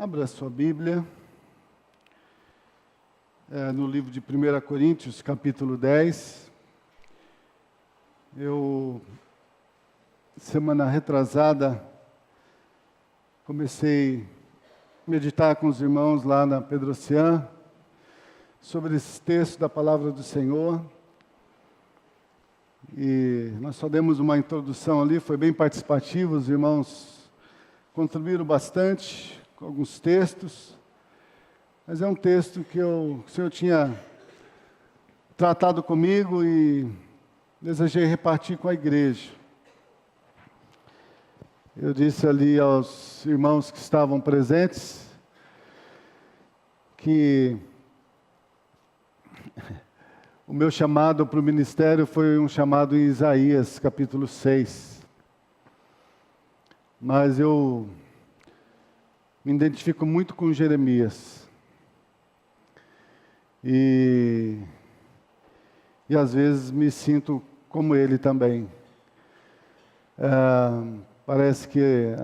Abra sua Bíblia, no livro de 1 Coríntios, capítulo 10. Semana retrasada, comecei a meditar com os irmãos lá na Pedro Ocean, sobre esse texto da Palavra do Senhor. E nós só demos uma introdução ali, foi bem participativo, os irmãos contribuíram bastante com alguns textos, mas é um texto que o Senhor tinha tratado comigo e desejei repartir com a igreja. Eu disse ali aos irmãos que estavam presentes que o meu chamado para o ministério foi um chamado em Isaías, capítulo 6. Mas eu me identifico muito com Jeremias. E às vezes me sinto como ele também. Parece que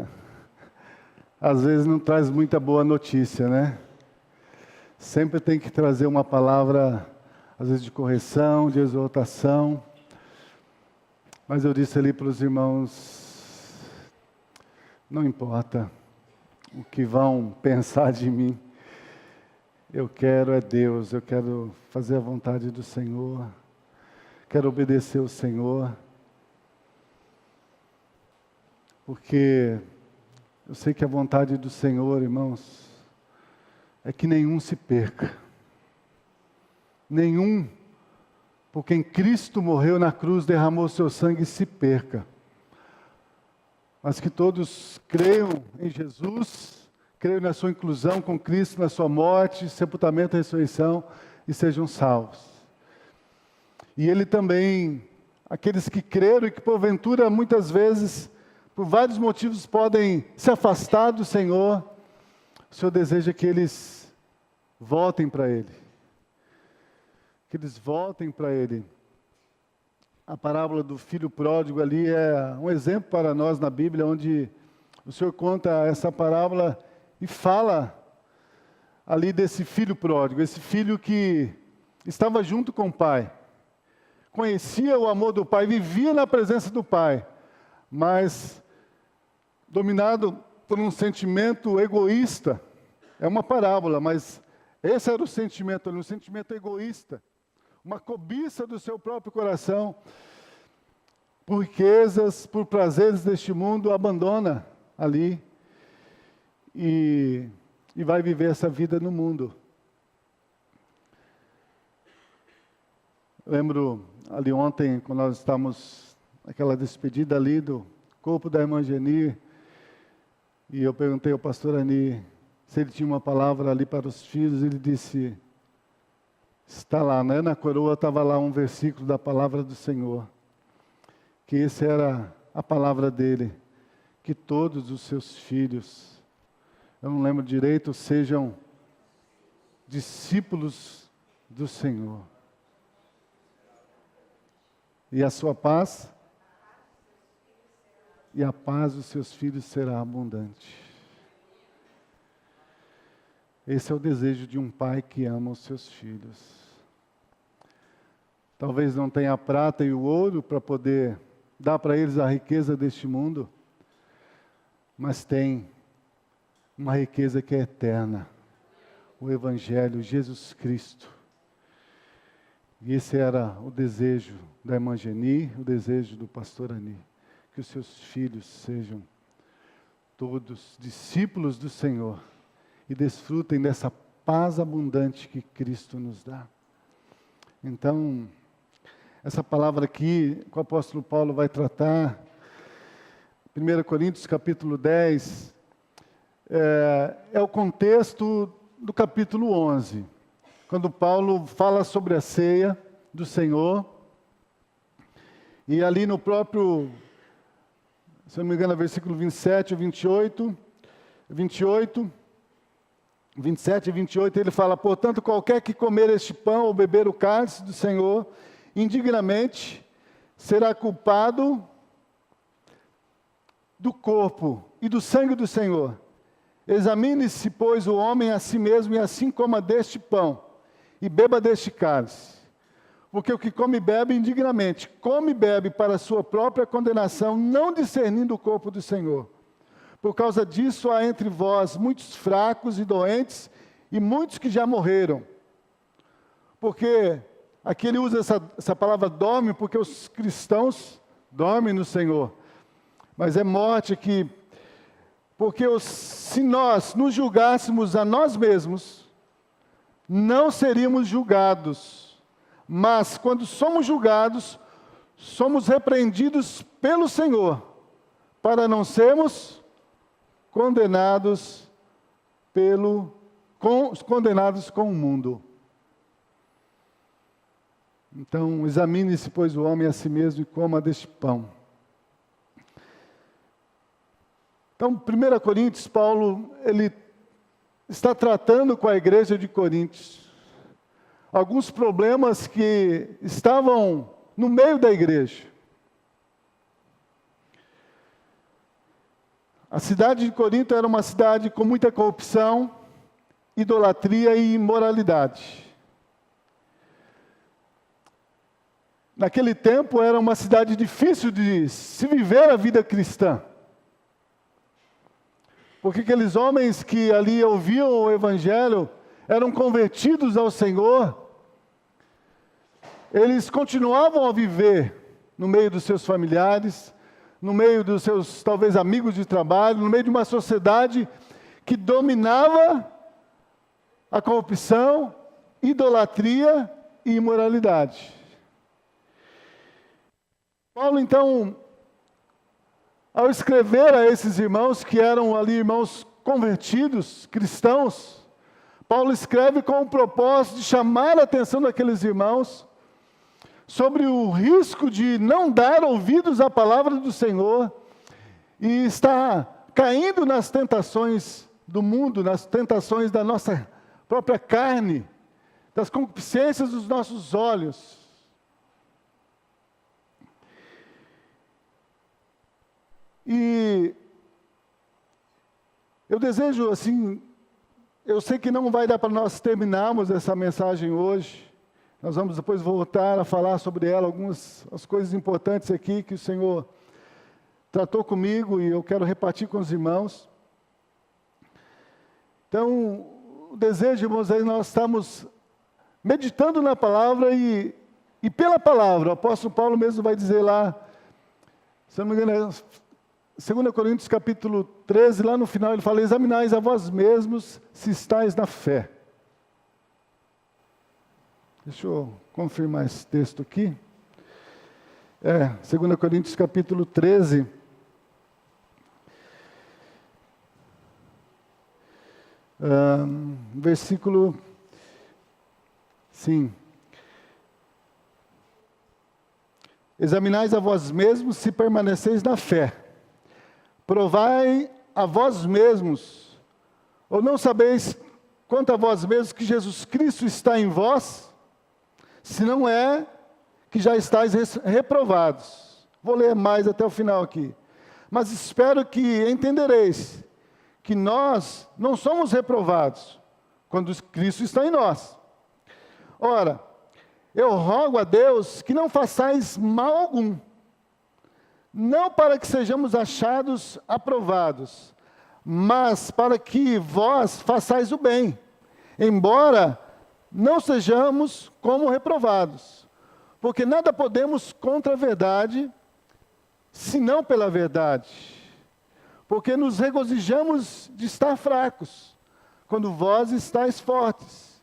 às vezes não traz muita boa notícia, né? Sempre tem que trazer uma palavra, às vezes de correção, de exortação. Mas eu disse ali para os irmãos, não importa o que vão pensar de mim. Eu quero é Deus, eu quero fazer a vontade do Senhor, quero obedecer ao Senhor, porque eu sei que a vontade do Senhor, irmãos, é que nenhum se perca. Nenhum, por quem Cristo morreu na cruz, derramou seu sangue, se perca. Mas que todos creiam em Jesus, creiam na sua inclusão com Cristo, na sua morte, sepultamento e ressurreição, e sejam salvos. E Ele também, aqueles que creram e que porventura, muitas vezes, por vários motivos, podem se afastar do Senhor, o Senhor deseja que eles voltem para Ele. Que eles voltem para Ele. A parábola do filho pródigo ali é um exemplo para nós na Bíblia, onde o Senhor conta essa parábola e fala ali desse filho pródigo, esse filho que estava junto com o pai, conhecia o amor do pai, vivia na presença do pai, mas dominado por um sentimento egoísta. É uma parábola, mas esse era o sentimento, um sentimento egoísta. Uma cobiça do seu próprio coração, por riquezas, por prazeres deste mundo, abandona ali e vai viver essa vida no mundo. Lembro ali ontem, quando nós estávamos naquela despedida ali do corpo da irmã Geni, e eu perguntei ao pastor Ani se ele tinha uma palavra ali para os filhos, ele disse: está lá, né? Na coroa estava lá um versículo da palavra do Senhor, que essa era a palavra dele, que todos os seus filhos, eu não lembro direito, sejam discípulos do Senhor. E a sua paz, e a paz dos seus filhos será abundante. Esse é o desejo de um pai que ama os seus filhos. Talvez não tenha a prata e o ouro para poder dar para eles a riqueza deste mundo, mas tem uma riqueza que é eterna, o Evangelho, Jesus Cristo. E esse era o desejo da irmã Geni, o desejo do pastor Ani, que os seus filhos sejam todos discípulos do Senhor, e desfrutem dessa paz abundante que Cristo nos dá. Então, essa palavra aqui, que o apóstolo Paulo vai tratar, 1 Coríntios capítulo 10, é o contexto do capítulo 11, quando Paulo fala sobre a ceia do Senhor, e ali no próprio, se não me engano, versículo 27 e 28, 27 e 28, ele fala: portanto, qualquer que comer este pão ou beber o cálice do Senhor indignamente, será culpado do corpo e do sangue do Senhor. Examine-se, pois, o homem a si mesmo, e assim coma deste pão, e beba deste cálice. Porque o que come e bebe indignamente, come e bebe para a sua própria condenação, não discernindo o corpo do Senhor. Por causa disso há entre vós muitos fracos e doentes, e muitos que já morreram. Porque aqui ele usa essa palavra dorme, porque os cristãos dormem no Senhor. Mas é morte aqui. Porque se nós nos julgássemos a nós mesmos, não seríamos julgados. Mas quando somos julgados, somos repreendidos pelo Senhor, para não sermos condenados com o mundo. Então, examine-se, pois, o homem a si mesmo e coma deste pão. Então, 1 Coríntios, Paulo, ele está tratando com a igreja de Coríntios alguns problemas que estavam no meio da igreja. A cidade de Corinto era uma cidade com muita corrupção, idolatria e imoralidade. Naquele tempo era uma cidade difícil de se viver a vida cristã. Porque aqueles homens que ali ouviam o Evangelho, eram convertidos ao Senhor, eles continuavam a viver no meio dos seus familiares, no meio dos seus, talvez, amigos de trabalho, no meio de uma sociedade que dominava a corrupção, idolatria e imoralidade. Paulo, então, ao escrever a esses irmãos, que eram ali irmãos convertidos, cristãos, Paulo escreve com o propósito de chamar a atenção daqueles irmãos sobre o risco de não dar ouvidos à palavra do Senhor e estar caindo nas tentações do mundo, nas tentações da nossa própria carne, das concupiscências dos nossos olhos. E eu desejo, assim, eu sei que não vai dar para nós terminarmos essa mensagem hoje. Nós vamos depois voltar a falar sobre ela, algumas as coisas importantes aqui que o Senhor tratou comigo e eu quero repartir com os irmãos. Então, o desejo, irmãos, é nós estamos meditando na palavra e pela palavra. O apóstolo Paulo mesmo vai dizer lá, se não me engano, 2 Coríntios capítulo 13, lá no final ele fala: examinais a vós mesmos se estáis na fé. Deixa eu confirmar esse texto aqui. 2 Coríntios capítulo 13. Versículo... Sim. Examinais a vós mesmos se permaneceis na fé. Provai a vós mesmos, ou não sabeis quanto a vós mesmos que Jesus Cristo está em vós, se não é que já estáis reprovados. Vou ler mais até o final aqui. Mas espero que entendereis que nós não somos reprovados quando Cristo está em nós. Ora, eu rogo a Deus que não façais mal algum, não para que sejamos achados aprovados, mas para que vós façais o bem, embora não sejamos como reprovados. Porque nada podemos contra a verdade, senão pela verdade. Porque nos regozijamos de estar fracos, quando vós estáis fortes.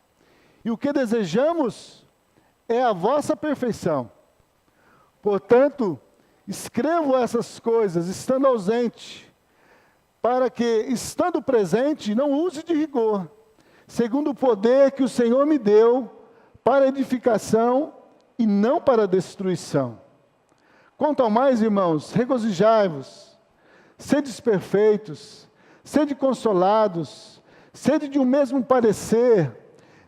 E o que desejamos é a vossa perfeição. Portanto, escrevo essas coisas, estando ausente, para que, estando presente, não use de rigor, segundo o poder que o Senhor me deu, para edificação e não para destruição. Quanto ao mais, irmãos, regozijai-vos, sedes perfeitos, sede consolados, sede de um mesmo parecer,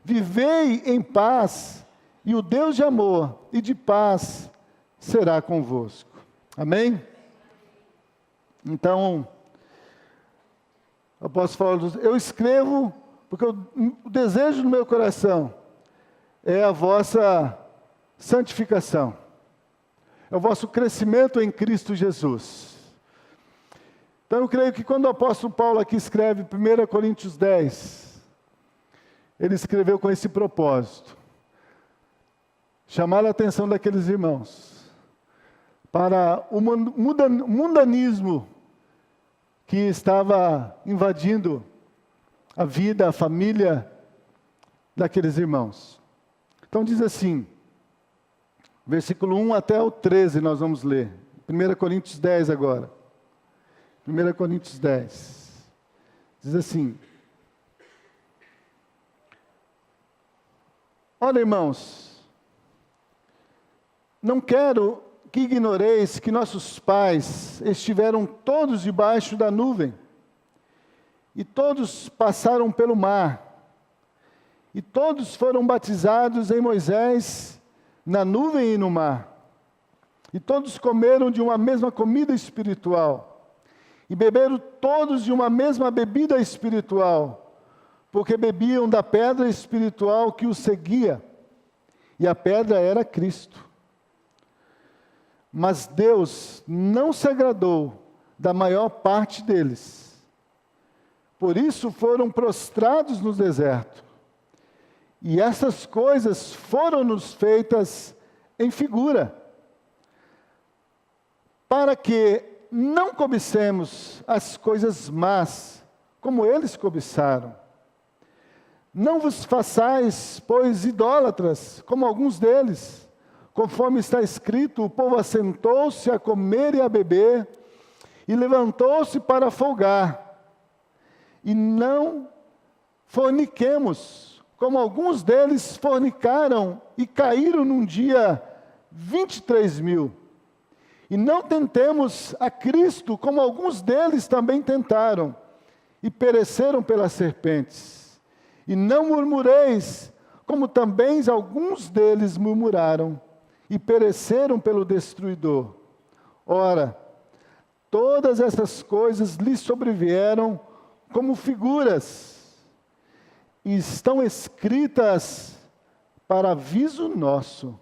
vivei em paz, e o Deus de amor e de paz será convosco. Amém? Então, O apóstolo Paulo diz, eu escrevo porque o desejo do meu coração é a vossa santificação, é o vosso crescimento em Cristo Jesus. Então eu creio que quando o apóstolo Paulo aqui escreve 1 Coríntios 10, ele escreveu com esse propósito, chamar a atenção daqueles irmãos para o mundanismo que estava invadindo a vida, a família daqueles irmãos. Então diz assim, versículo 1 até o 13 nós vamos ler. 1 Coríntios 10 agora. 1 Coríntios 10. Diz assim, olha, irmãos, não quero que ignoreis que nossos pais estiveram todos debaixo da nuvem, e todos passaram pelo mar, e todos foram batizados em Moisés, na nuvem e no mar, e todos comeram de uma mesma comida espiritual, e beberam todos de uma mesma bebida espiritual, porque bebiam da pedra espiritual que os seguia, e a pedra era Cristo. Mas Deus não se agradou da maior parte deles. Por isso foram prostrados no deserto. E essas coisas foram-nos feitas em figura, para que não cobicemos as coisas más, como eles cobiçaram. Não vos façais, pois, idólatras, como alguns deles. Conforme está escrito, o povo assentou-se a comer e a beber, e levantou-se para folgar. E não forniquemos, como alguns deles fornicaram e caíram num dia 23.000. E não tentemos a Cristo, como alguns deles também tentaram, e pereceram pelas serpentes. E não murmureis, como também alguns deles murmuraram, e pereceram pelo destruidor. Ora, todas essas coisas lhes sobrevieram como figuras, e estão escritas para aviso nosso,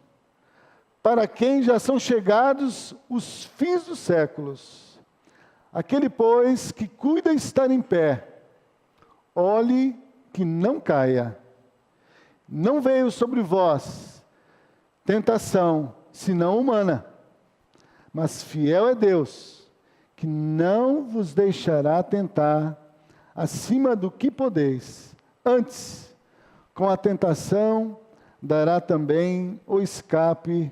para quem já são chegados os fins dos séculos. Aquele, pois, que cuida estar em pé, olhe que não caia. Não veio sobre vós tentação, senão humana, mas fiel é Deus, que não vos deixará tentar acima do que podeis. Antes, com a tentação, dará também o escape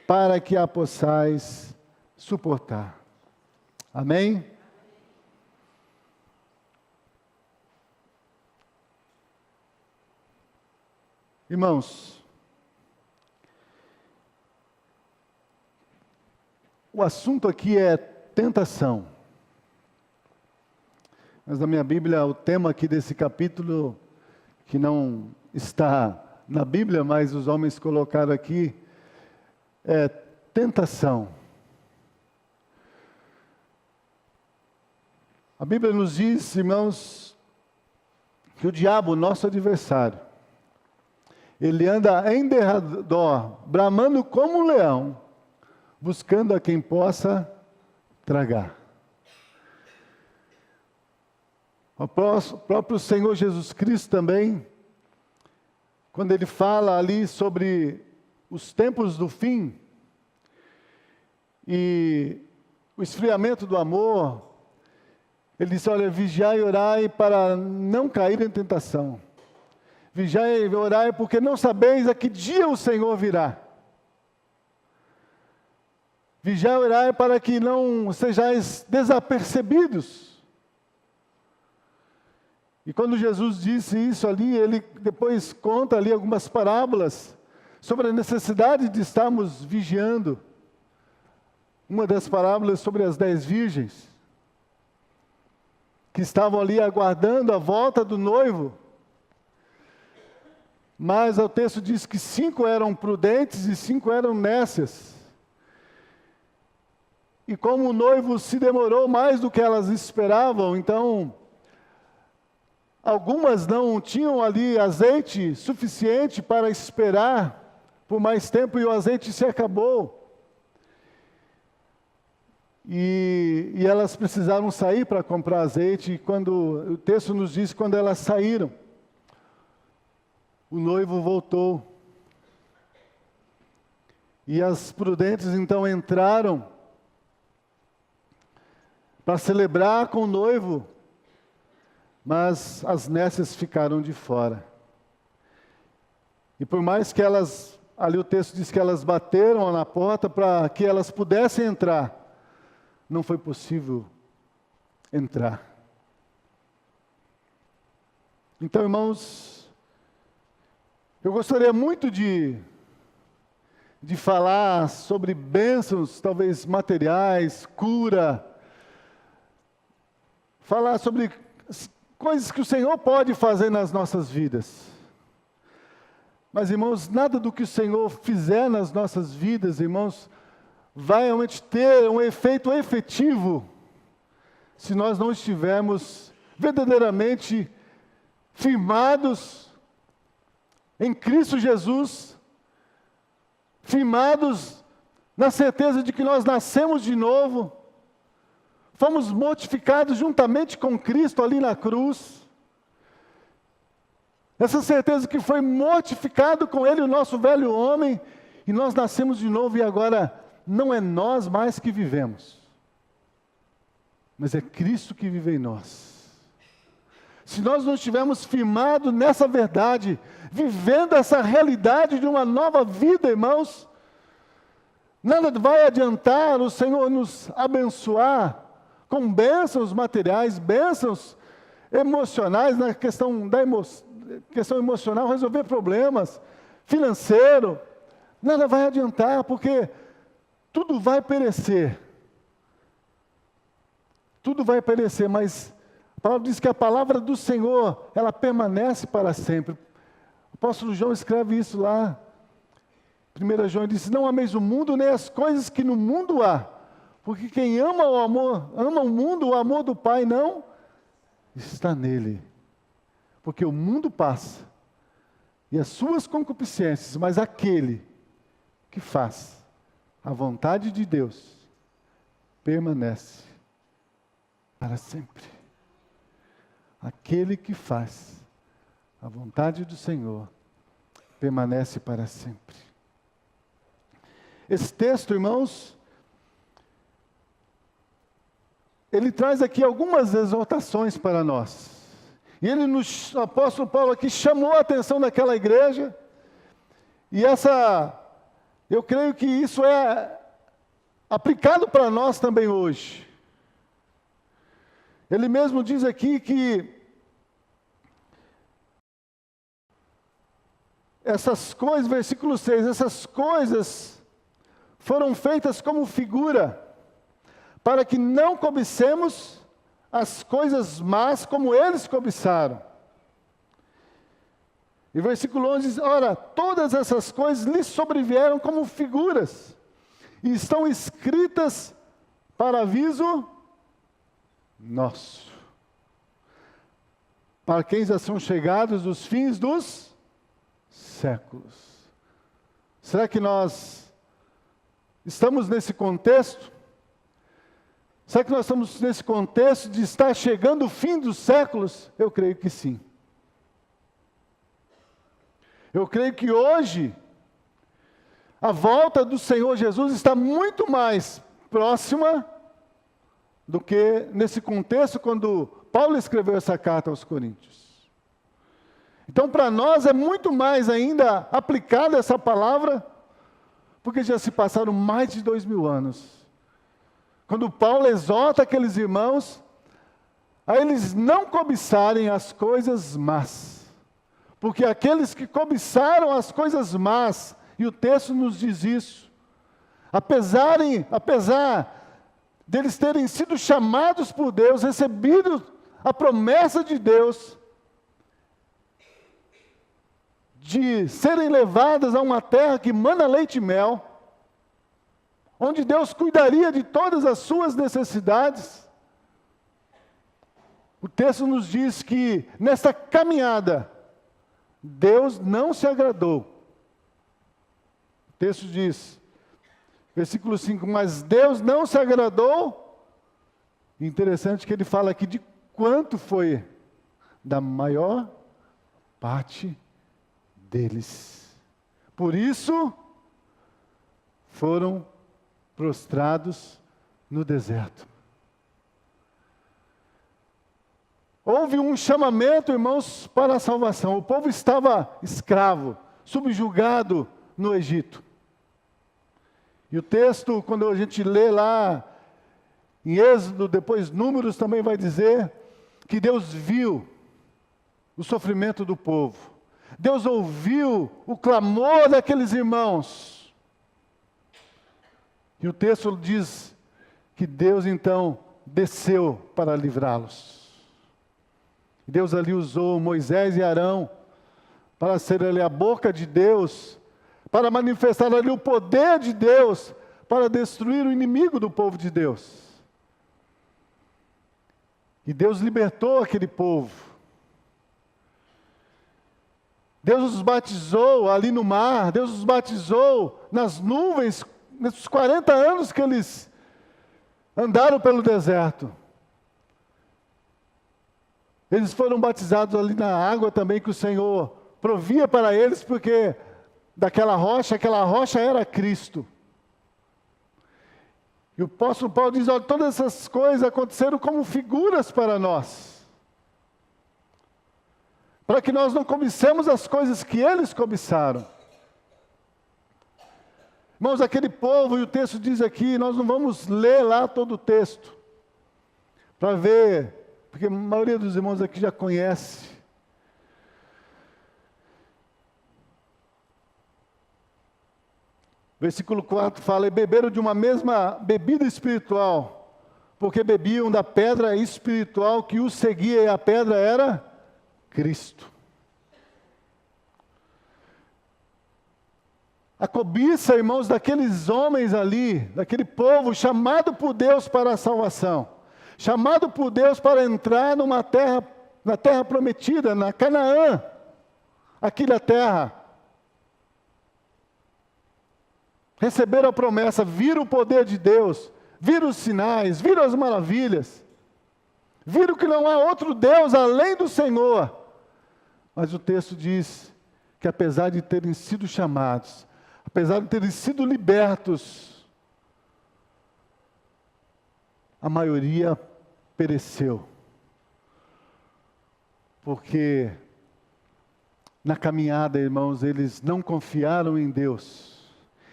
para que a possais suportar. Amém? Irmãos, o assunto aqui é tentação. Mas na minha Bíblia, o tema aqui desse capítulo, que não está na Bíblia, mas os homens colocaram aqui, é tentação. A Bíblia nos diz, irmãos, que o diabo, nosso adversário, ele anda em derredor, bramando como um leão, buscando a quem possa tragar. O próprio Senhor Jesus Cristo também, quando ele fala ali sobre os tempos do fim e o esfriamento do amor, ele disse, olha, vigiai e orai para não cair em tentação. Vigiai e orai porque não sabeis a que dia o Senhor virá. Vigiai e orai para que não sejais desapercebidos. E quando Jesus disse isso ali, ele depois conta ali algumas parábolas sobre a necessidade de estarmos vigiando. Uma das parábolas sobre as 10 virgens, que estavam ali aguardando a volta do noivo. Mas o texto diz que 5 eram prudentes e 5 eram nécias. E como o noivo se demorou mais do que elas esperavam, então algumas não tinham ali azeite suficiente para esperar por mais tempo e o azeite se acabou. E elas precisaram sair para comprar azeite, e quando o texto nos diz, quando elas saíram, o noivo voltou. E as prudentes então entraram para celebrar com o noivo, mas as nécias ficaram de fora. E por mais que elas, ali o texto diz que elas bateram na porta para que elas pudessem entrar, não foi possível entrar. Então, irmãos, eu gostaria muito de falar sobre bênçãos, talvez materiais, cura, falar sobre coisas que o Senhor pode fazer nas nossas vidas. Mas, irmãos, nada do que o Senhor fizer nas nossas vidas, irmãos, vai realmente ter um efeito efetivo se nós não estivermos verdadeiramente firmados em Cristo Jesus, firmados na certeza de que nós nascemos de novo, fomos mortificados juntamente com Cristo ali na cruz. Essa certeza que foi mortificado com Ele o nosso velho homem, e nós nascemos de novo, e agora não é nós mais que vivemos, mas é Cristo que vive em nós. Se nós não estivermos firmados nessa verdade, vivendo essa realidade de uma nova vida, irmãos, nada vai adiantar o Senhor nos abençoar com bênçãos materiais, bênçãos emocionais, na questão emocional, resolver problemas, financeiro, nada vai adiantar, porque tudo vai perecer. Tudo vai perecer, mas a palavra diz que a palavra do Senhor, ela permanece para sempre. O apóstolo João escreve isso lá. 1 João diz: não ameis o mundo, nem as coisas que no mundo há. Porque quem ama o mundo, o amor do Pai não está nele. Porque o mundo passa, e as suas concupiscências, mas aquele que faz a vontade de Deus permanece para sempre. Aquele que faz a vontade do Senhor permanece para sempre. Esse texto, irmãos, ele traz aqui algumas exortações para nós. E o apóstolo Paulo aqui chamou a atenção daquela igreja, e eu creio que isso é aplicado para nós também hoje. Ele mesmo diz aqui que essas coisas, versículo 6, essas coisas foram feitas como figura, para que não cobicemos as coisas más como eles cobiçaram. E versículo 11 diz: ora, todas essas coisas lhes sobrevieram como figuras, e estão escritas para aviso nosso, para quem já são chegados os fins dos séculos. Será que nós estamos nesse contexto? Será que nós estamos nesse contexto de estar chegando o fim dos séculos? Eu creio que sim. Eu creio que hoje a volta do Senhor Jesus está muito mais próxima do que nesse contexto quando Paulo escreveu essa carta aos Coríntios. Então, para nós é muito mais ainda aplicada essa palavra, porque já se passaram mais de 2000 anos. Quando Paulo exorta aqueles irmãos a eles não cobiçarem as coisas más. Porque aqueles que cobiçaram as coisas más, e o texto nos diz isso, apesar deles terem sido chamados por Deus, recebido a promessa de Deus, de serem levadas a uma terra que mana leite e mel, onde Deus cuidaria de todas as suas necessidades, O texto nos diz que nessa caminhada, Deus não se agradou. O texto diz, versículo 5, mas Deus não se agradou. Interessante que ele fala aqui de quanto foi da maior parte deles. Por isso, foram prostrados no deserto. Houve um chamamento, irmãos, para a salvação. O povo estava escravo, subjugado no Egito. E o texto, quando a gente lê lá em Êxodo, depois Números também vai dizer que Deus viu o sofrimento do povo. Deus ouviu o clamor daqueles irmãos. E o texto diz que Deus então desceu para livrá-los. Deus ali usou Moisés e Arão para ser ali a boca de Deus, para manifestar ali o poder de Deus, para destruir o inimigo do povo de Deus. E Deus libertou aquele povo. Deus os batizou ali no mar, Deus os batizou nas nuvens, nesses 40 anos que eles andaram pelo deserto. Eles foram batizados ali na água também que o Senhor provia para eles, porque aquela rocha era Cristo. E o apóstolo Paulo diz, olha, todas essas coisas aconteceram como figuras para nós. Para que nós não cobicemos as coisas que eles cobiçaram. Irmãos, aquele povo, e o texto diz aqui, nós não vamos ler lá todo o texto, para ver, porque a maioria dos irmãos aqui já conhece. Versículo 4 fala, e beberam de uma mesma bebida espiritual, porque bebiam da pedra espiritual que os seguia, e a pedra era Cristo. A cobiça, irmãos, daqueles homens ali, daquele povo chamado por Deus para a salvação, chamado por Deus para entrar numa terra, na terra prometida, na Canaã, aqui da terra. Receberam a promessa, viram o poder de Deus, viram os sinais, viram as maravilhas, viram que não há outro Deus além do Senhor. Mas o texto diz que apesar de terem sido chamados, apesar de terem sido libertos, a maioria pereceu. Porque na caminhada, irmãos, eles não confiaram em Deus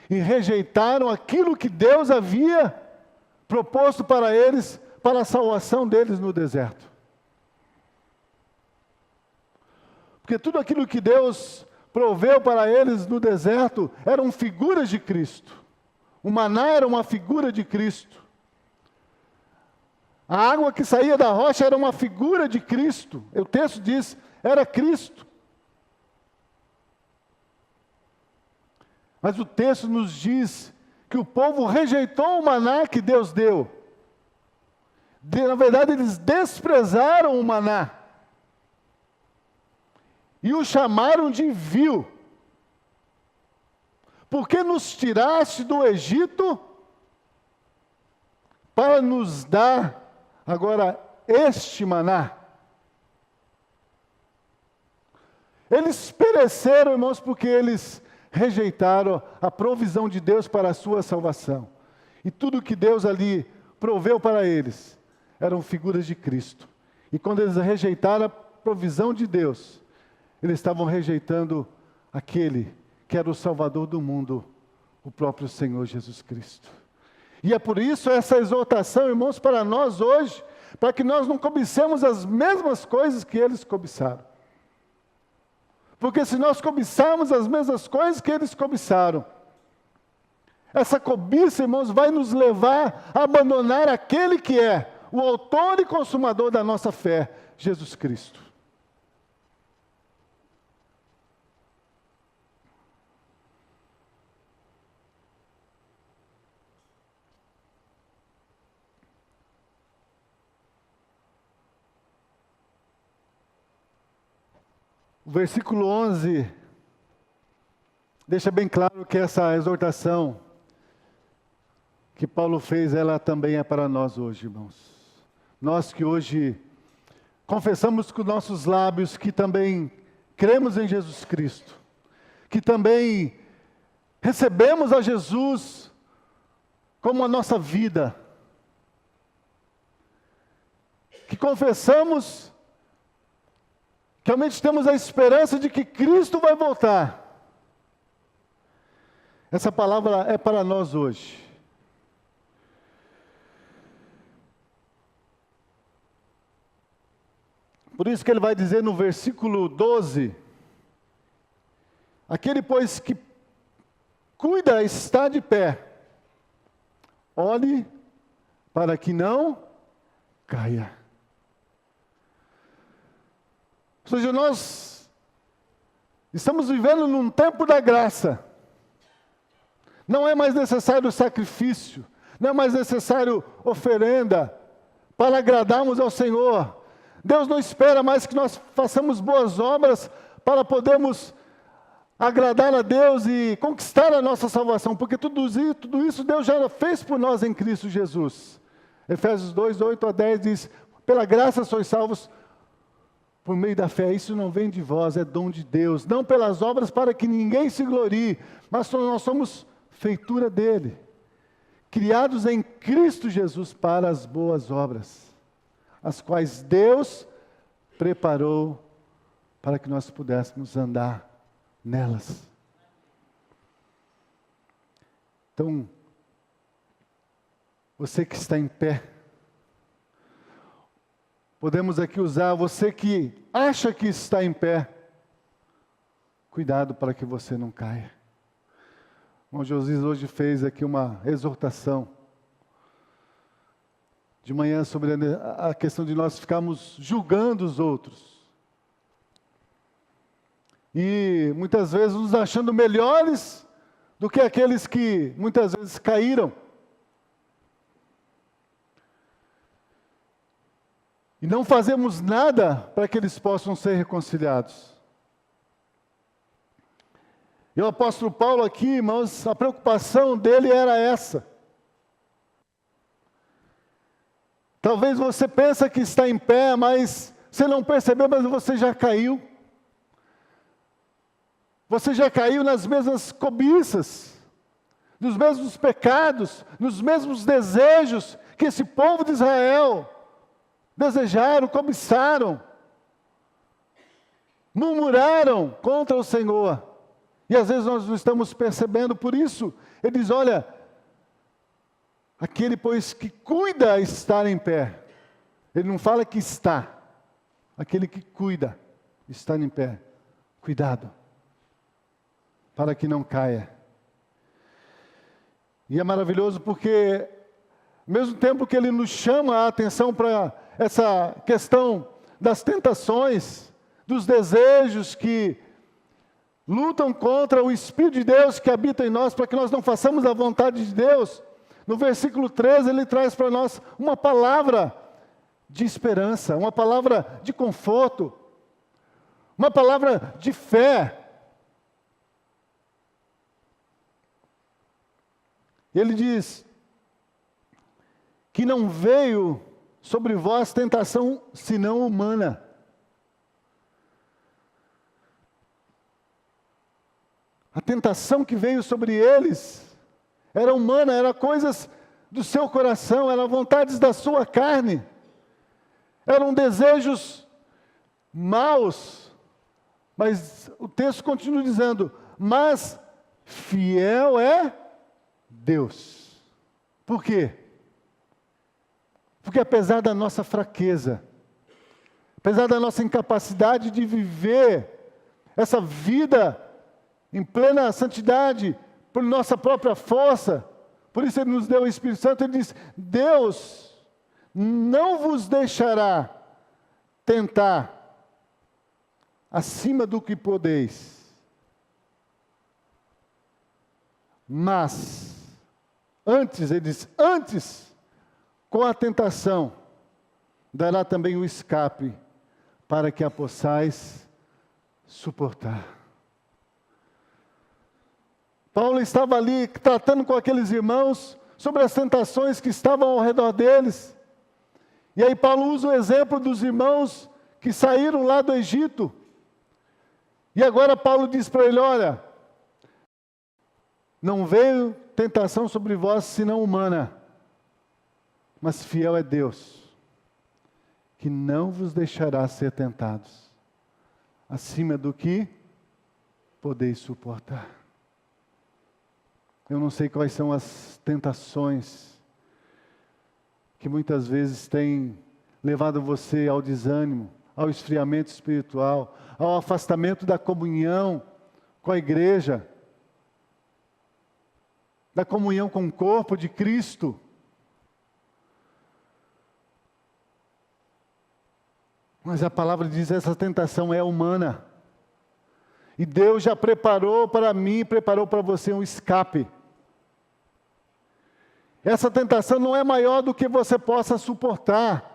e rejeitaram aquilo que Deus havia proposto para eles, para a salvação deles no deserto. Porque tudo aquilo que Deus proveu para eles no deserto eram figuras de Cristo. O maná era uma figura de Cristo. A água que saía da rocha era uma figura de Cristo. O texto diz, era Cristo. Mas o texto nos diz que o povo rejeitou o maná que Deus deu. Na verdade, eles desprezaram o maná. E o chamaram de vil. Porque nos tiraste do Egito para nos dar agora este maná. Eles pereceram, irmãos, porque eles rejeitaram a provisão de Deus para a sua salvação. E tudo que Deus ali proveu para eles eram figuras de Cristo. E quando eles rejeitaram a provisão de Deus, eles estavam rejeitando aquele que era o Salvador do mundo, o próprio Senhor Jesus Cristo. E é por isso essa exortação, irmãos, para nós hoje, para que nós não cobicemos as mesmas coisas que eles cobiçaram. Porque se nós cobiçarmos as mesmas coisas que eles cobiçaram, essa cobiça, irmãos, vai nos levar a abandonar aquele que é o autor e consumador da nossa fé, Jesus Cristo. O versículo 11 deixa bem claro que essa exortação que Paulo fez, ela também é para nós hoje, irmãos. Nós que hoje confessamos com nossos lábios que também cremos em Jesus Cristo, que também recebemos a Jesus como a nossa vida, que confessamos que realmente temos a esperança de que Cristo vai voltar. Essa palavra é para nós hoje. Por isso que ele vai dizer no versículo 12, aquele, pois, que cuida está de pé, olhe para que não caia. Ou seja, nós estamos vivendo num tempo da graça. Não é mais necessário sacrifício, não é mais necessário oferenda para agradarmos ao Senhor. Deus não espera mais que nós façamos boas obras para podermos agradar a Deus e conquistar a nossa salvação, porque tudo isso Deus já fez por nós em Cristo Jesus. Efésios 2, 8 a 10 diz, pela graça sois salvos por meio da fé. Isso não vem de vós, é dom de Deus, não pelas obras para que ninguém se glorie, mas nós somos feitura dele, criados em Cristo Jesus para as boas obras, as quais Deus preparou para que nós pudéssemos andar nelas. Então, você que está em pé, podemos aqui usar, você que acha que está em pé, cuidado para que você não caia. O irmão Josias hoje fez aqui uma exortação de manhã sobre a questão de nós ficarmos julgando os outros. E muitas vezes nos achando melhores do que aqueles que muitas vezes caíram. E não fazemos nada para que eles possam ser reconciliados. E o apóstolo Paulo aqui, irmãos, a preocupação dele era essa. Talvez você pense que está em pé, mas você não percebeu, mas você já caiu. Você já caiu nas mesmas cobiças, nos mesmos pecados, nos mesmos desejos que esse povo de Israel desejaram, cobiçaram, murmuraram contra o Senhor. E às vezes nós não estamos percebendo, por isso ele diz, olha, aquele, pois, que cuida estar em pé. Ele não fala que está. Aquele que cuida estar em pé. Cuidado, para que não caia. E é maravilhoso porque, ao mesmo tempo que ele nos chama a atenção para essa questão das tentações, dos desejos que lutam contra o Espírito de Deus que habita em nós, para que nós não façamos a vontade de Deus. No versículo 13, ele traz para nós uma palavra de esperança, uma palavra de conforto, uma palavra de fé. Ele diz que não veio sobre vós tentação senão humana. A tentação que veio sobre eles era humana, era coisas do seu coração, eram vontades da sua carne, eram desejos maus. Mas o texto continua dizendo, mas fiel é Deus. Por quê? Porque apesar da nossa fraqueza, apesar da nossa incapacidade de viver essa vida em plena santidade, por nossa própria força, por isso Ele nos deu o Espírito Santo, Ele diz, Deus não vos deixará tentar acima do que podeis, mas, antes, Ele diz, antes, com a tentação, dará também o escape, para que a possais suportar. Paulo estava ali tratando com aqueles irmãos sobre as tentações que estavam ao redor deles. E aí Paulo usa o exemplo dos irmãos que saíram lá do Egito. E agora Paulo diz para ele, olha, não veio tentação sobre vós senão humana, mas fiel é Deus, que não vos deixará ser tentados, acima do que podeis suportar. Eu não sei quais são as tentações que muitas vezes têm levado você ao desânimo, ao esfriamento espiritual, ao afastamento da comunhão com a igreja, da comunhão com o corpo de Cristo. Mas a palavra diz que essa tentação é humana. E Deus já preparou para mim, preparou para você um escape. Essa tentação não é maior do que você possa suportar.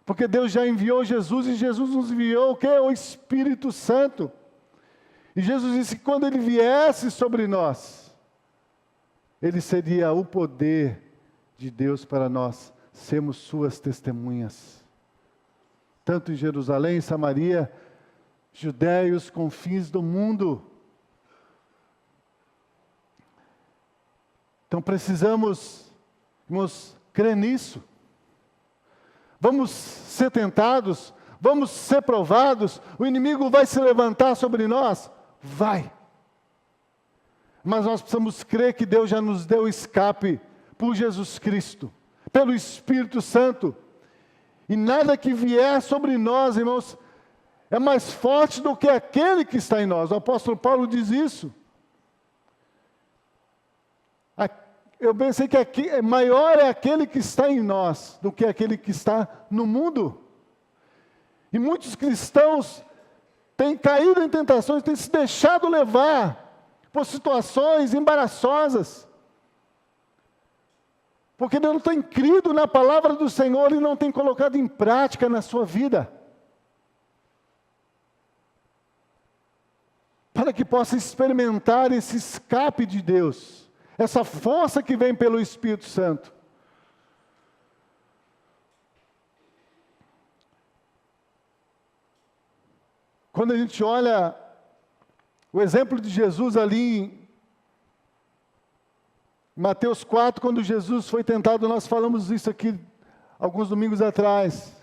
Porque Deus já enviou Jesus e Jesus nos enviou o quê? O Espírito Santo. E Jesus disse que quando Ele viesse sobre nós, Ele seria o poder de Deus para nós sermos suas testemunhas. Tanto em Jerusalém, Samaria, Judéia e os confins do mundo. Então precisamos, irmãos, crer nisso. Vamos ser tentados, vamos ser provados, o inimigo vai se levantar sobre nós? Vai. Mas nós precisamos crer que Deus já nos deu escape por Jesus Cristo, pelo Espírito Santo. E nada que vier sobre nós, irmãos, é mais forte do que aquele que está em nós. O apóstolo Paulo diz isso. Eu pensei que aqui, maior é aquele que está em nós do que aquele que está no mundo. E muitos cristãos têm caído em tentações, têm se deixado levar por situações embaraçosas. Porque não tem crido na palavra do Senhor e não tem colocado em prática na sua vida. Para que possa experimentar esse escape de Deus. Essa força que vem pelo Espírito Santo. Quando a gente olha o exemplo de Jesus ali em Mateus 4, quando Jesus foi tentado, nós falamos isso aqui alguns domingos atrás.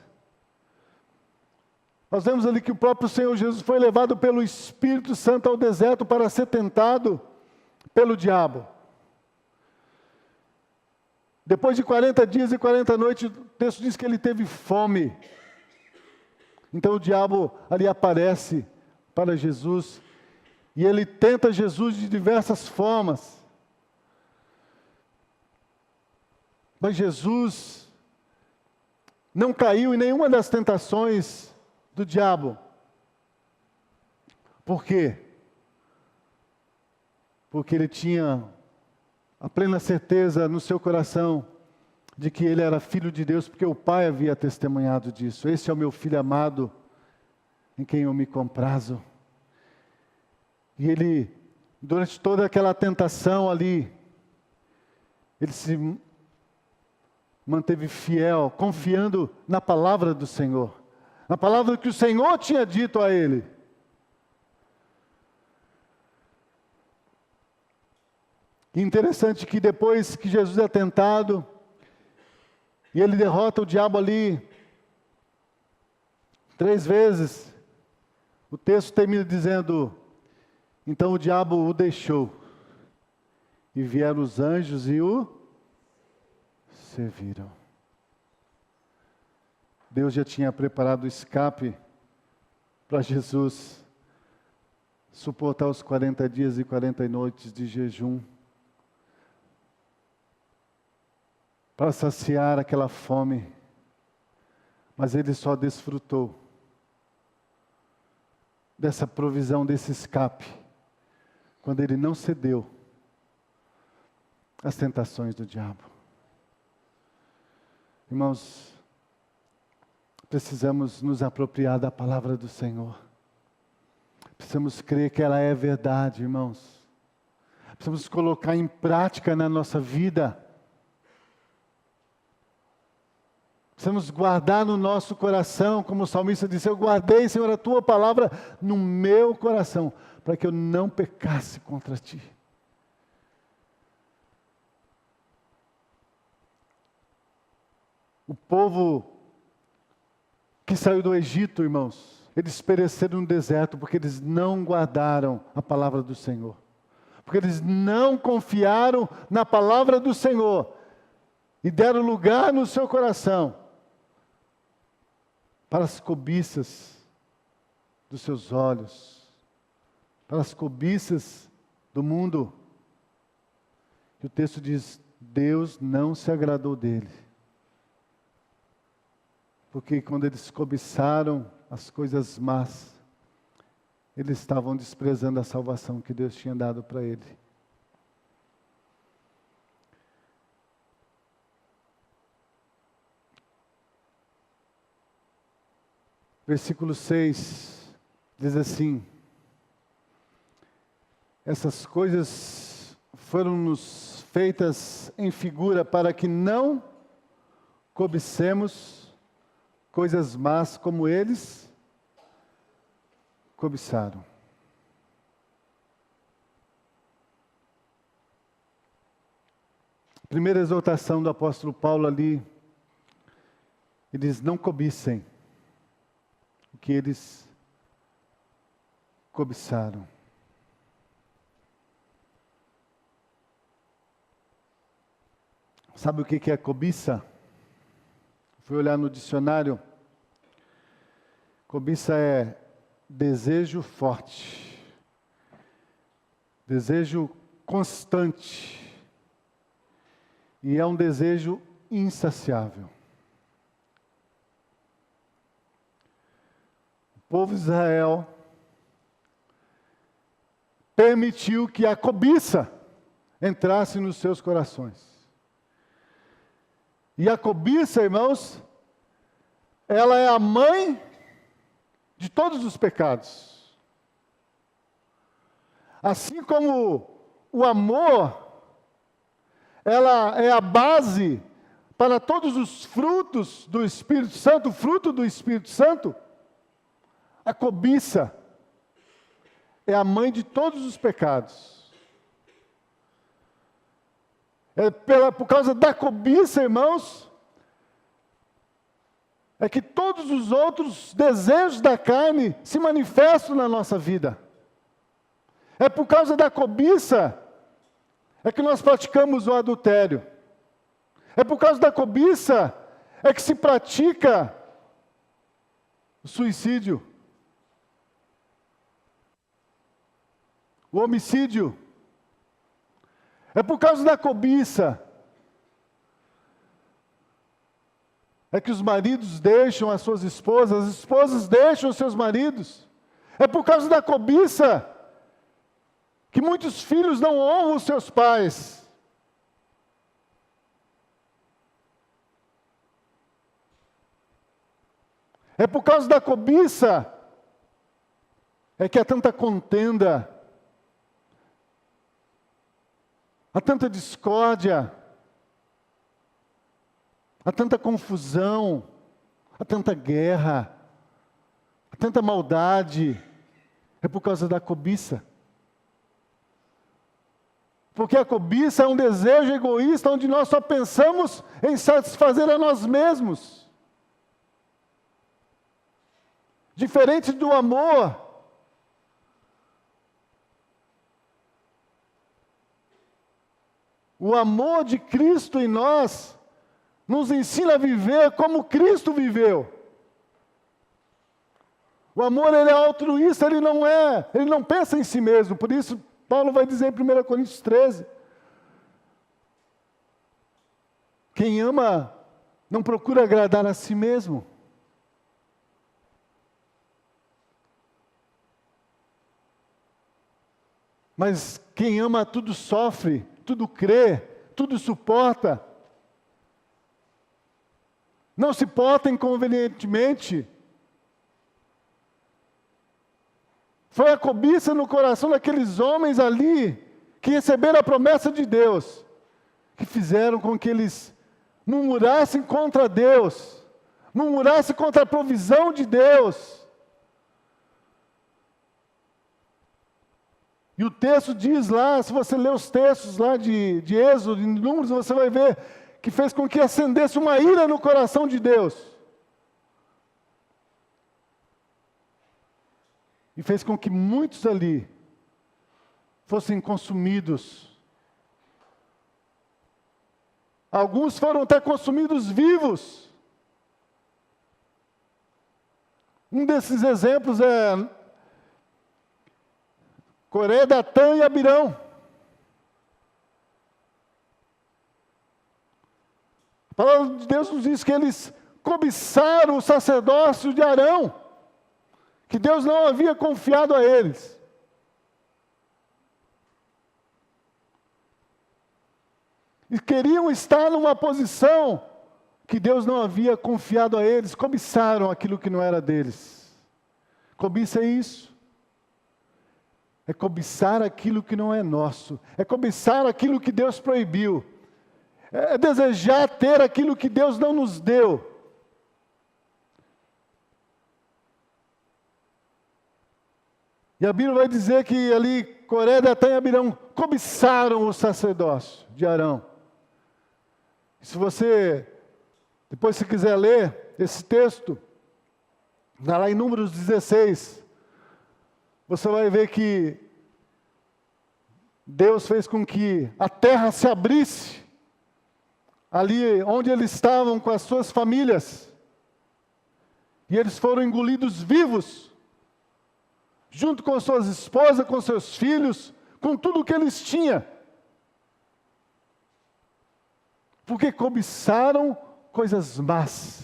Nós vemos ali que o próprio Senhor Jesus foi levado pelo Espírito Santo ao deserto para ser tentado pelo diabo. Depois de 40 dias e 40 noites, o texto diz que ele teve fome. Então o diabo ali aparece para Jesus e ele tenta Jesus de diversas formas. Mas Jesus não caiu em nenhuma das tentações do diabo. Por quê? Porque ele tinha a plena certeza no seu coração de que ele era filho de Deus, porque o Pai havia testemunhado disso. Esse é o meu filho amado, em quem eu me comprazo. E ele, durante toda aquela tentação ali, ele se manteve fiel, confiando na palavra do Senhor, na palavra que o Senhor tinha dito a ele. E interessante que depois que Jesus é tentado, e ele derrota o diabo ali 3 vezes, o texto termina dizendo, então o diabo o deixou, e vieram os anjos e o serviram. Deus já tinha preparado o escape para Jesus suportar os 40 dias e 40 noites de jejum, para saciar aquela fome, mas ele só desfrutou dessa provisão, desse escape, quando ele não cedeu às tentações do diabo. Irmãos, precisamos nos apropriar da palavra do Senhor. precisamos crer que ela é verdade, irmãos. Precisamos colocar em prática na nossa vida. Precisamos guardar no nosso coração, como o salmista disse, eu guardei, Senhor, a tua palavra no meu coração, para que eu não pecasse contra ti. O povo que saiu do Egito, irmãos, eles pereceram no deserto porque eles não guardaram a palavra do Senhor. Porque eles não confiaram na palavra do Senhor e deram lugar no seu coração para as cobiças dos seus olhos, para as cobiças do mundo. E o texto diz, Deus não se agradou dele. Porque quando eles cobiçaram as coisas más, eles estavam desprezando a salvação que Deus tinha dado para ele. Versículo 6 diz assim: essas coisas foram-nos feitas em figura para que não cobicemos coisas más como eles cobiçaram. Primeira exortação do apóstolo Paulo ali, eles não cobicem o que eles cobiçaram. Sabe o que é cobiça? Fui olhar no dicionário. Cobiça é desejo forte, desejo constante, e é um desejo insaciável. O povo de Israel permitiu que a cobiça entrasse nos seus corações. E a cobiça, irmãos, ela é a mãe de todos os pecados. Assim como o amor, ela é a base para todos os frutos do Espírito Santo, o fruto do Espírito Santo, a cobiça é a mãe de todos os pecados. Por causa da cobiça, irmãos, é que todos os outros desejos da carne se manifestam na nossa vida. É por causa da cobiça é que nós praticamos o adultério. É por causa da cobiça é que se pratica o suicídio, o homicídio. É por causa da cobiça é que os maridos deixam as suas esposas, as esposas deixam os seus maridos. É por causa da cobiça que muitos filhos não honram os seus pais. É por causa da cobiça é que há tanta contenda, há tanta discórdia, há tanta confusão, há tanta guerra, há tanta maldade. É por causa da cobiça. Porque a cobiça é um desejo egoísta, onde nós só pensamos em satisfazer a nós mesmos. Diferente do amor. O amor de Cristo em nós nos ensina a viver como Cristo viveu. O amor, ele é altruísta, ele não pensa em si mesmo. Por isso, Paulo vai dizer em 1 Coríntios 13, quem ama não procura agradar a si mesmo. Mas quem ama tudo sofre, tudo crê, tudo suporta. Não se porta inconvenientemente. Foi a cobiça no coração daqueles homens ali, que receberam a promessa de Deus, que fizeram com que eles murmurassem contra Deus, murmurassem contra a provisão de Deus. E o texto diz lá, se você ler os textos lá de Êxodo, de Números, você vai ver que fez com que acendesse uma ira no coração de Deus. E fez com que muitos ali fossem consumidos. Alguns foram até consumidos vivos. Um desses exemplos é Coré, Datã e Abirão. A palavra de Deus nos diz que eles cobiçaram o sacerdócio de Arão, que Deus não havia confiado a eles. E queriam estar numa posição que Deus não havia confiado a eles, cobiçaram aquilo que não era deles. Cobiça é isso. É cobiçar aquilo que não é nosso. É cobiçar aquilo que Deus proibiu. É desejar ter aquilo que Deus não nos deu. E a Bíblia vai dizer que ali Coré, Datã e Abirão cobiçaram o sacerdócio de Arão. Se você, depois se quiser ler esse texto, lá em Números 16, você vai ver que Deus fez com que a terra se abrisse, ali onde eles estavam com as suas famílias, e eles foram engolidos vivos, junto com suas esposas, com seus filhos, com tudo o que eles tinham. Porque cobiçaram coisas más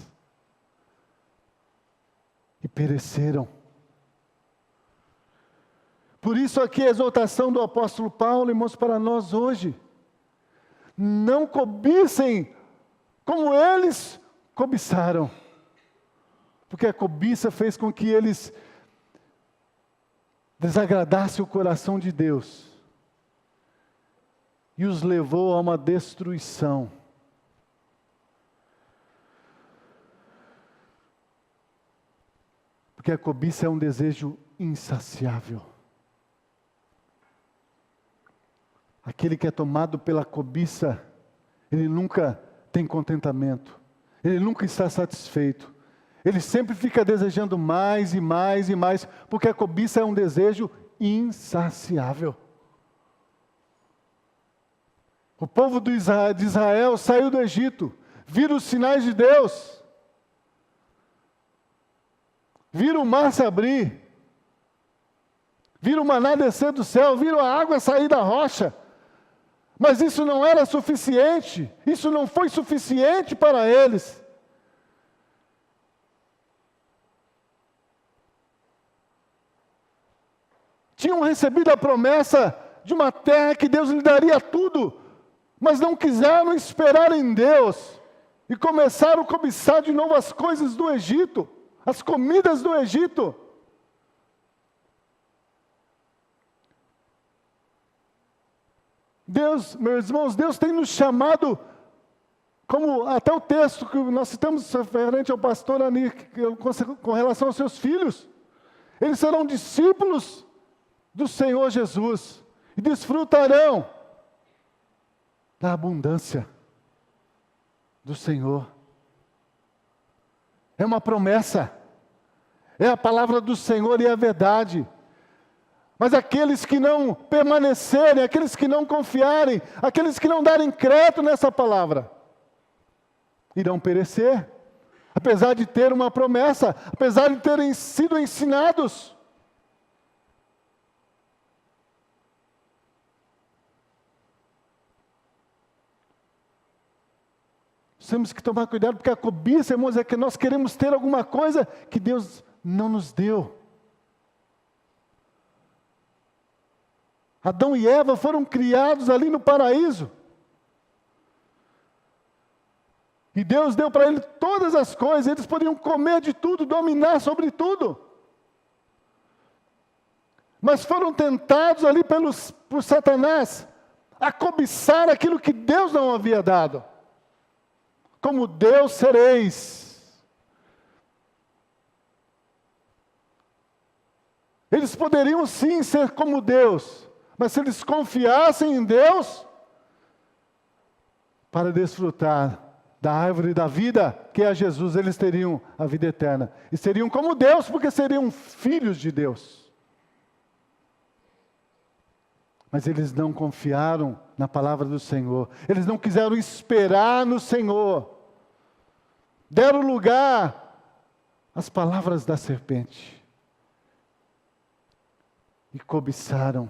e pereceram. Por isso aqui a exortação do apóstolo Paulo, irmãos, para nós hoje. Não cobicem como eles cobiçaram. Porque a cobiça fez com que eles desagradassem o coração de Deus e os levou a uma destruição. Porque a cobiça é um desejo insaciável. Aquele que é tomado pela cobiça, ele nunca tem contentamento, ele nunca está satisfeito. Ele sempre fica desejando mais e mais e mais, porque a cobiça é um desejo insaciável. O povo de Israel saiu do Egito, viram os sinais de Deus, viram o mar se abrir, viram o maná descer do céu, viram a água sair da rocha, mas isso não era suficiente, isso não foi suficiente para eles. Tinham recebido a promessa de uma terra que Deus lhe daria tudo, mas não quiseram esperar em Deus e começaram a cobiçar de novo as coisas do Egito, as comidas do Egito. Deus, meus irmãos, Deus tem nos chamado, como até o texto que nós citamos referente ao pastor Ani, com relação aos seus filhos, eles serão discípulos do Senhor Jesus e desfrutarão da abundância do Senhor. É uma promessa, é a palavra do Senhor e é a verdade. Mas aqueles que não permanecerem, aqueles que não confiarem, aqueles que não darem crédito nessa palavra, irão perecer, apesar de ter uma promessa, apesar de terem sido ensinados. Temos que tomar cuidado, porque a cobiça, irmãos, é que nós queremos ter alguma coisa que Deus não nos deu. Adão e Eva foram criados ali no paraíso. E Deus deu para eles todas as coisas, eles podiam comer de tudo, dominar sobre tudo. mas foram tentados ali por Satanás a cobiçar aquilo que Deus não havia dado. Como Deus sereis. Eles poderiam sim ser como Deus, mas se eles confiassem em Deus, para desfrutar da árvore da vida, que é Jesus, eles teriam a vida eterna. E seriam como Deus, porque seriam filhos de Deus. Mas eles não confiaram na palavra do Senhor. Eles não quiseram esperar no Senhor. Deram lugar às palavras da serpente. E cobiçaram.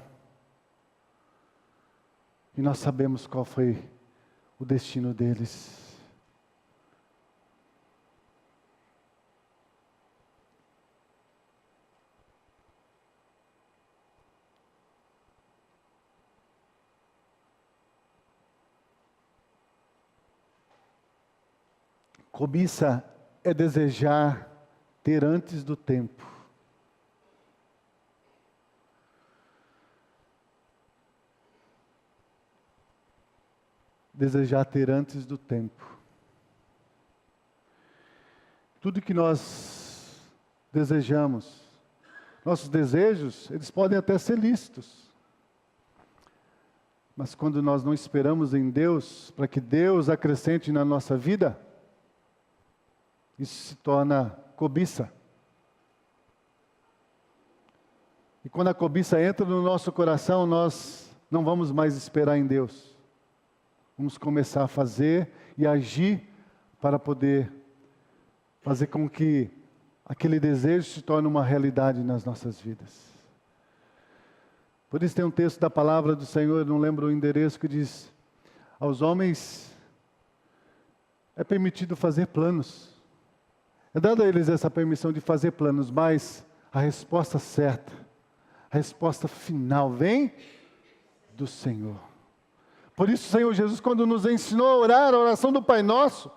E nós sabemos qual foi o destino deles. Cobiça é desejar ter antes do tempo. Desejar ter antes do tempo. Tudo que nós desejamos, nossos desejos, eles podem até ser lícitos. Mas quando nós não esperamos em Deus, para que Deus acrescente na nossa vida, isso se torna cobiça. E quando a cobiça entra no nosso coração, nós não vamos mais esperar em Deus. Vamos começar a fazer e agir para poder fazer com que aquele desejo se torne uma realidade nas nossas vidas. Por isso tem um texto da palavra do Senhor, eu não lembro o endereço, que diz: aos homens é permitido fazer planos. É dado a eles essa permissão de fazer planos, mas a resposta certa, a resposta final vem do Senhor. Por isso o Senhor Jesus, quando nos ensinou a orar a oração do Pai Nosso,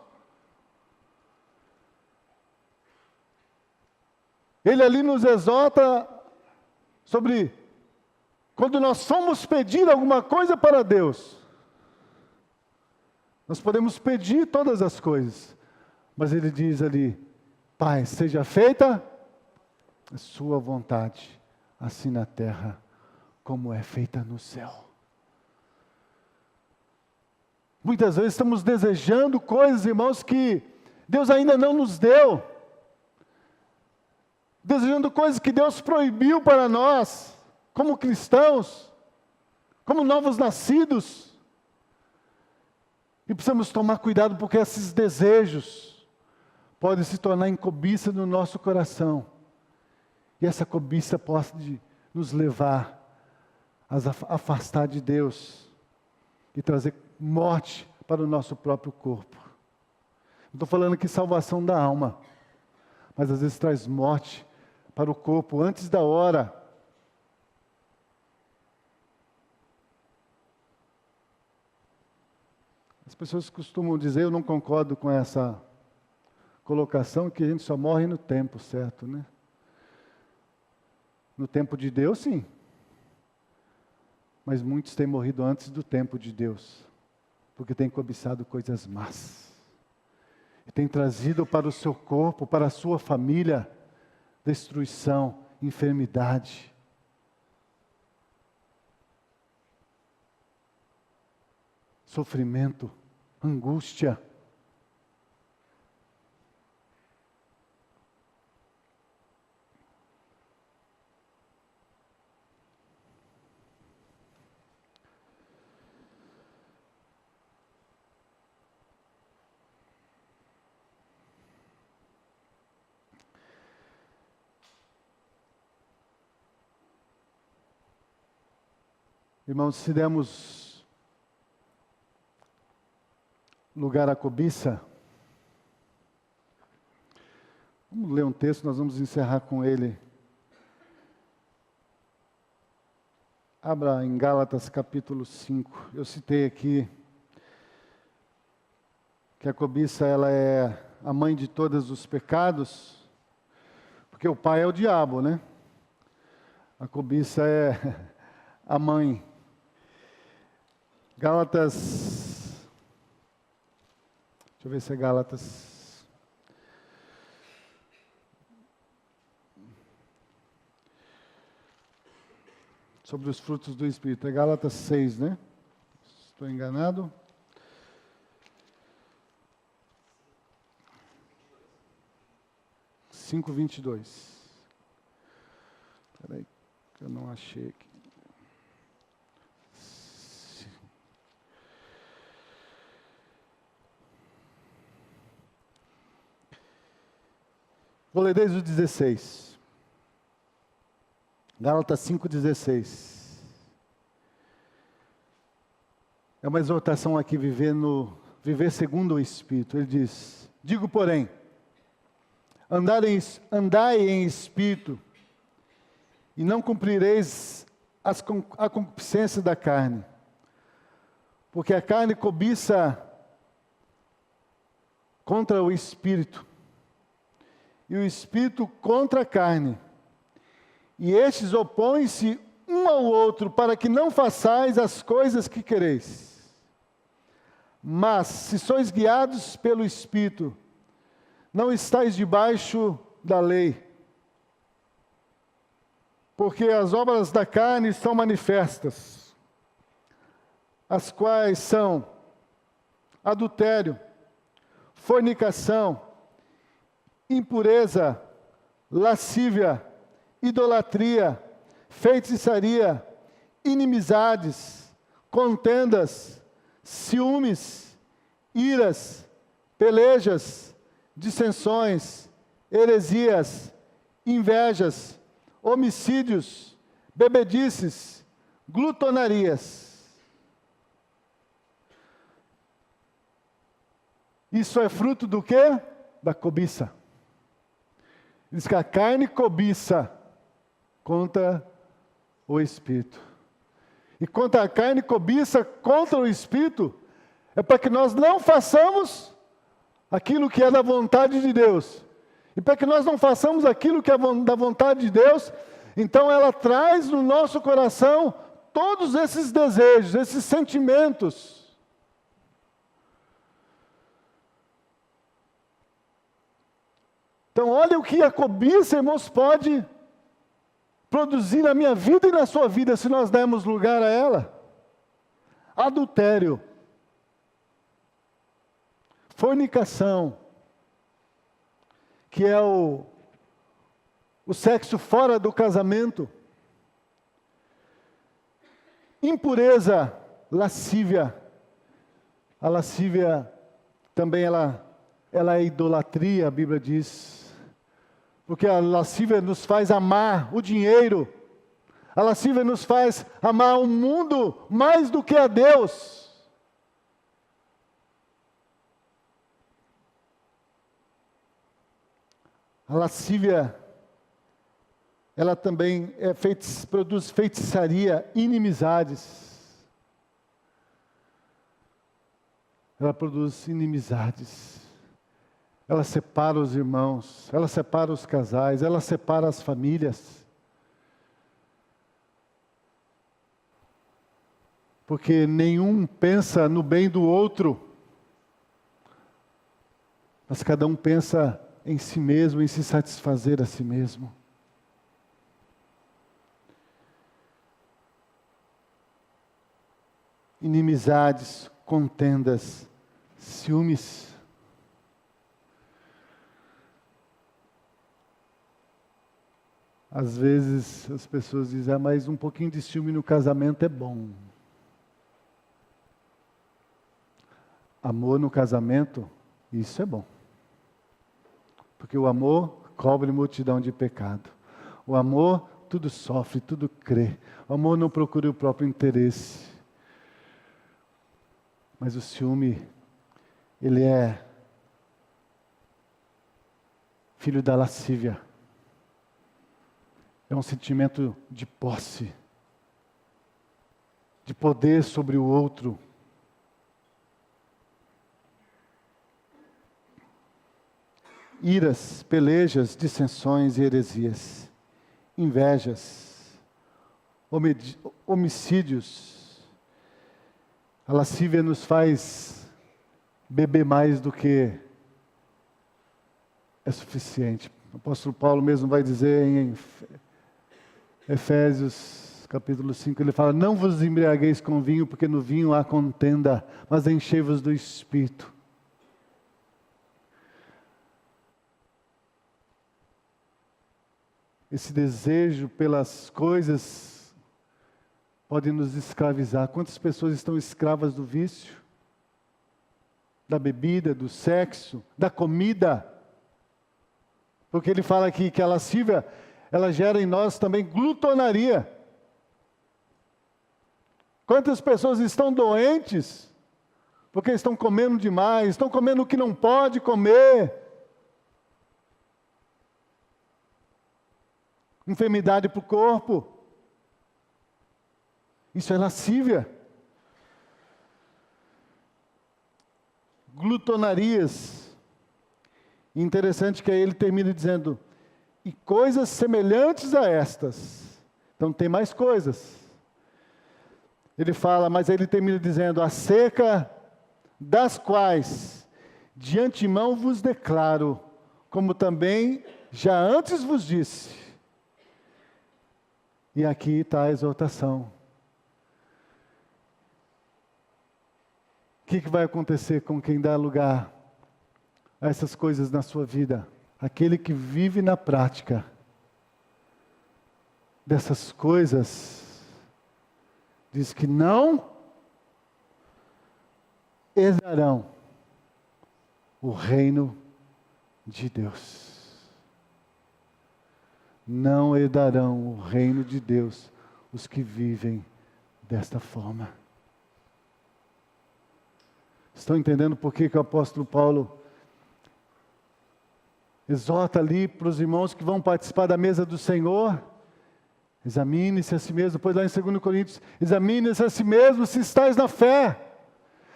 Ele ali nos exorta sobre quando nós somos pedir alguma coisa para Deus. Nós podemos pedir todas as coisas, mas Ele diz ali: Pai, seja feita a sua vontade, assim na terra, como é feita no céu. Muitas vezes estamos desejando coisas, irmãos, que Deus ainda não nos deu. Desejando coisas que Deus proibiu para nós, como cristãos, como novos nascidos. E precisamos tomar cuidado, porque esses desejos pode se tornar em cobiça no nosso coração. E essa cobiça pode nos levar a afastar de Deus e trazer morte para o nosso próprio corpo. Não estou falando aqui salvação da alma, mas às vezes traz morte para o corpo antes da hora. As pessoas costumam dizer, eu não concordo com essa colocação, que a gente só morre no tempo certo, né? No tempo de Deus, sim. Mas muitos têm morrido antes do tempo de Deus, porque têm cobiçado coisas más. E têm trazido para o seu corpo, para a sua família, destruição, enfermidade. Sofrimento, angústia. Irmãos, se demos lugar à cobiça, vamos ler um texto, nós vamos encerrar com ele. Abra em Gálatas capítulo 5. Eu citei aqui que a cobiça ela é a mãe de todos os pecados, porque o pai é o diabo, né? A cobiça é a mãe. Gálatas, deixa eu ver se é Gálatas. Sobre os frutos do Espírito. É Gálatas 6, né? Estou enganado? Cinco, 22. Espera aí, que eu não achei aqui. Vou ler desde o 16. Gálatas 5,16. É uma exortação aqui, viver segundo o Espírito. Ele diz: digo, porém, andai em Espírito, e não cumprireis a concupiscência da carne. Porque a carne cobiça contra o Espírito, e o Espírito contra a carne. E estes opõem-se um ao outro, para que não façais as coisas que quereis. Mas, se sois guiados pelo Espírito, não estáis debaixo da lei. Porque as obras da carne são manifestas, as quais são adultério, fornicação, impureza, lascívia, idolatria, feitiçaria, inimizades, contendas, ciúmes, iras, pelejas, dissensões, heresias, invejas, homicídios, bebedices, glutonarias. Isso é fruto do quê? Da cobiça. Diz que a carne cobiça contra o Espírito. E contra a carne cobiça contra o Espírito, é para que nós não façamos aquilo que é da vontade de Deus. E para que nós não façamos aquilo que é da vontade de Deus, então ela traz no nosso coração todos esses desejos, esses sentimentos. Então olha o que a cobiça, irmãos, pode produzir na minha vida e na sua vida, se nós dermos lugar a ela. Adultério, fornicação, que é o sexo fora do casamento, impureza, lascívia. A lascívia também ela é idolatria, a Bíblia diz. Porque a lascívia nos faz amar o dinheiro. A lascívia nos faz amar o mundo mais do que a Deus. A lascívia, ela também produz feitiçaria, inimizades. Ela produz inimizades. Ela separa os irmãos, ela separa os casais, ela separa as famílias. Porque nenhum pensa no bem do outro, mas cada um pensa em si mesmo, em se satisfazer a si mesmo. Inimizades, contendas, ciúmes. Às vezes as pessoas dizem, mas um pouquinho de ciúme no casamento é bom. Amor no casamento, isso é bom. Porque o amor cobre multidão de pecado. O amor tudo sofre, tudo crê. O amor não procura o próprio interesse. Mas o ciúme, ele é filho da lascívia. É um sentimento de posse, de poder sobre o outro. Iras, pelejas, dissensões e heresias, invejas. homicídios. A lascívia nos faz beber mais do que é suficiente. O apóstolo Paulo mesmo vai dizer em Efésios capítulo 5, ele fala: não vos embriagueis com vinho, porque no vinho há contenda, mas enchei-vos do Espírito. Esse desejo pelas coisas pode nos escravizar. Quantas pessoas estão escravas do vício? Da bebida, do sexo, da comida? Porque ele fala aqui que a lascívia, ela gera em nós também glutonaria. Quantas pessoas estão doentes porque estão comendo demais, estão comendo o que não pode comer? Enfermidade para o corpo. Isso é lascívia. Glutonarias. Interessante que aí ele termina dizendo: e coisas semelhantes a estas. Então tem mais coisas. Ele fala, mas ele termina dizendo: acerca das quais de antemão vos declaro, como também já antes vos disse. E aqui está a exortação. O que vai acontecer com quem dá lugar a essas coisas na sua vida? Aquele que vive na prática dessas coisas, diz que não herdarão o reino de Deus. Não herdarão o reino de Deus os que vivem desta forma. Estão entendendo por que o apóstolo Paulo exorta ali para os irmãos que vão participar da mesa do Senhor? Examine-se a si mesmo. Depois lá em 2 Coríntios, examine-se a si mesmo se estáis na fé.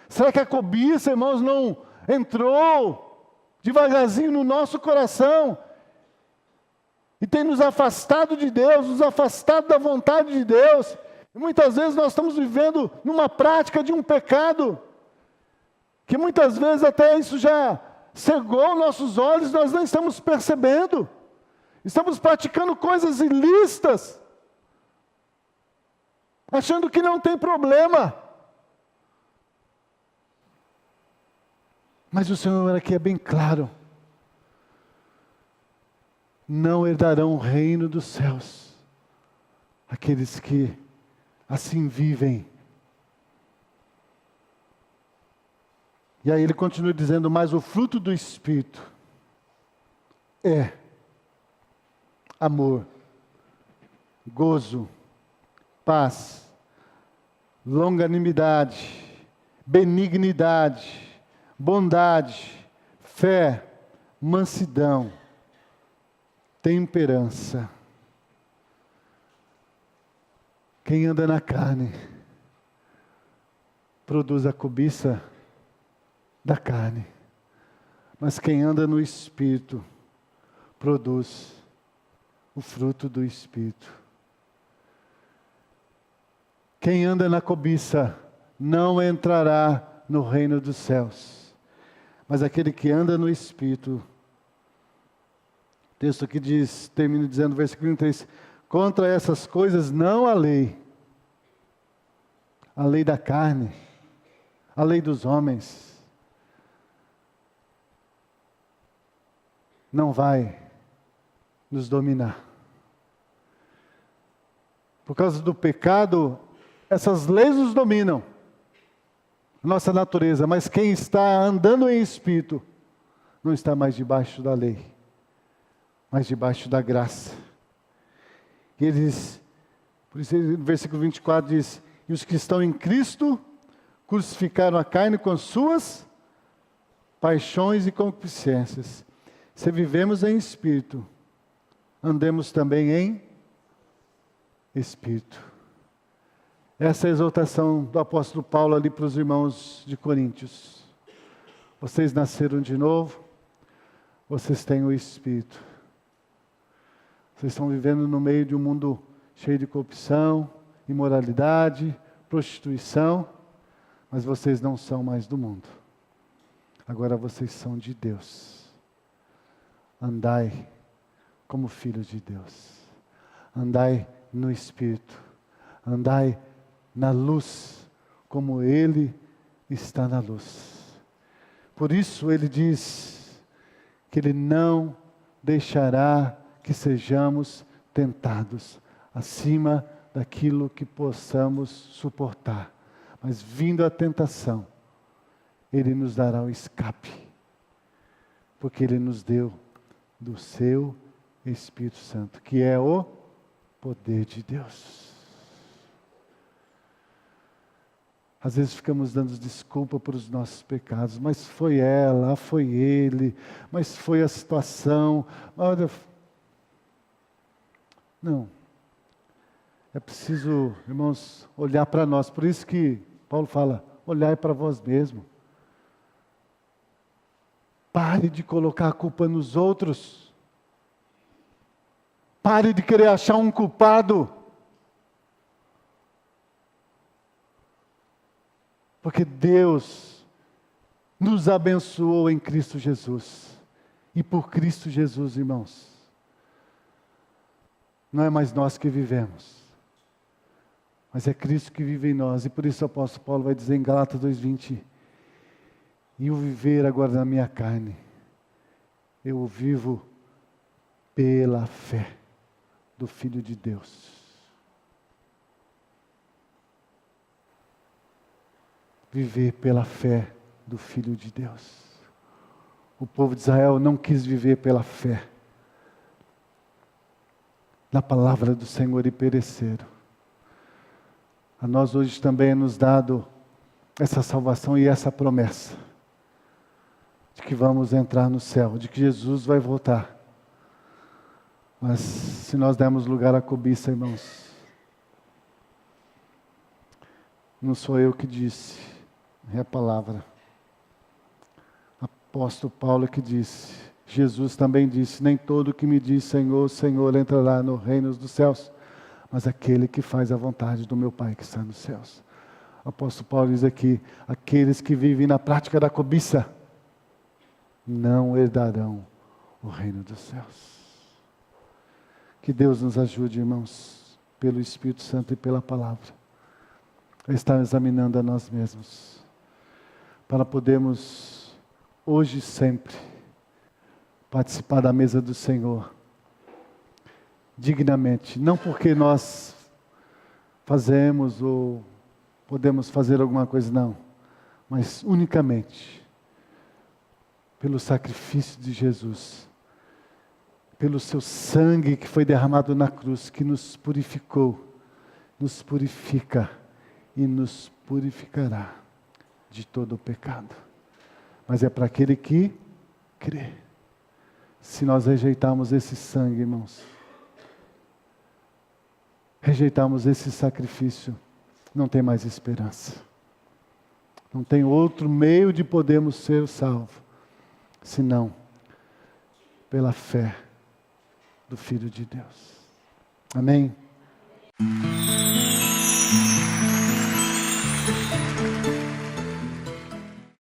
Será que a cobiça, irmãos, não entrou devagarzinho no nosso coração e tem nos afastado de Deus, nos afastado da vontade de Deus? E muitas vezes nós estamos vivendo numa prática de um pecado que muitas vezes até isso já cegou nossos olhos, nós não estamos percebendo. Estamos praticando coisas ilícitas, achando que não tem problema. Mas o Senhor aqui é bem claro: não herdarão o reino dos céus aqueles que assim vivem. E aí ele continua dizendo: mas o fruto do Espírito é amor, gozo, paz, longanimidade, benignidade, bondade, fé, mansidão, temperança. Quem anda na carne produz a cobiça da carne, mas quem anda no Espírito produz o fruto do Espírito. Quem anda na cobiça não entrará no reino dos céus, mas aquele que anda no Espírito. O texto aqui diz, termina dizendo, versículo 33, contra essas coisas não há lei. A lei da carne, a lei dos homens, não vai nos dominar. Por causa do pecado, essas leis nos dominam, nossa natureza, mas quem está andando em Espírito, não está mais debaixo da lei, mas debaixo da graça. E ele diz, por isso no versículo 24 diz, e os que estão em Cristo, crucificaram a carne com suas paixões e concupiscências. Se vivemos em Espírito, andemos também em Espírito. Essa é a exortação do apóstolo Paulo ali para os irmãos de Coríntios. Vocês nasceram de novo, vocês têm o Espírito. Vocês estão vivendo no meio de um mundo cheio de corrupção, imoralidade, prostituição, mas vocês não são mais do mundo. Agora vocês são de Deus. Andai como filhos de Deus. Andai no Espírito. Andai na luz, como Ele está na luz. Por isso Ele diz que Ele não deixará que sejamos tentados acima daquilo que possamos suportar. Mas vindo a tentação, Ele nos dará o escape. Porque Ele nos deu do seu Espírito Santo, que é o poder de Deus. Às vezes ficamos dando desculpa por os nossos pecados, mas foi ela, foi ele, mas foi a situação. Olha, não. É preciso, irmãos, olhar para nós. Por isso que Paulo fala, olhai para vós mesmo. Pare de colocar a culpa nos outros. Pare de querer achar um culpado. Porque Deus nos abençoou em Cristo Jesus. E por Cristo Jesus, irmãos, não é mais nós que vivemos, mas é Cristo que vive em nós. E por isso o apóstolo Paulo vai dizer em Gálatas 2:20, e o viver agora na minha carne, eu o vivo pela fé do Filho de Deus. Viver pela fé do Filho de Deus. O povo de Israel não quis viver pela fé na palavra do Senhor e pereceram. A nós hoje também é nos dado essa salvação e essa promessa de que vamos entrar no céu, de que Jesus vai voltar. Mas se nós dermos lugar à cobiça, irmãos, não sou eu que disse, é a palavra. Apóstolo Paulo que disse, Jesus também disse, nem todo que me diz Senhor, Senhor entrará no reino dos céus, mas aquele que faz a vontade do meu Pai que está nos céus. O apóstolo Paulo diz aqui, aqueles que vivem na prática da cobiça, não herdarão o reino dos céus. Que Deus nos ajude, irmãos, pelo Espírito Santo e pela palavra, a estar examinando a nós mesmos, para podermos, hoje e sempre, participar da mesa do Senhor, dignamente, não porque nós fazemos ou podemos fazer alguma coisa, não, mas unicamente pelo sacrifício de Jesus, pelo seu sangue que foi derramado na cruz, que nos purificou, nos purifica e nos purificará de todo o pecado. Mas é para aquele que crê. Se nós rejeitarmos esse sangue, irmãos, rejeitarmos esse sacrifício, não tem mais esperança. Não tem outro meio de podermos ser salvos, senão pela fé do Filho de Deus. Amém?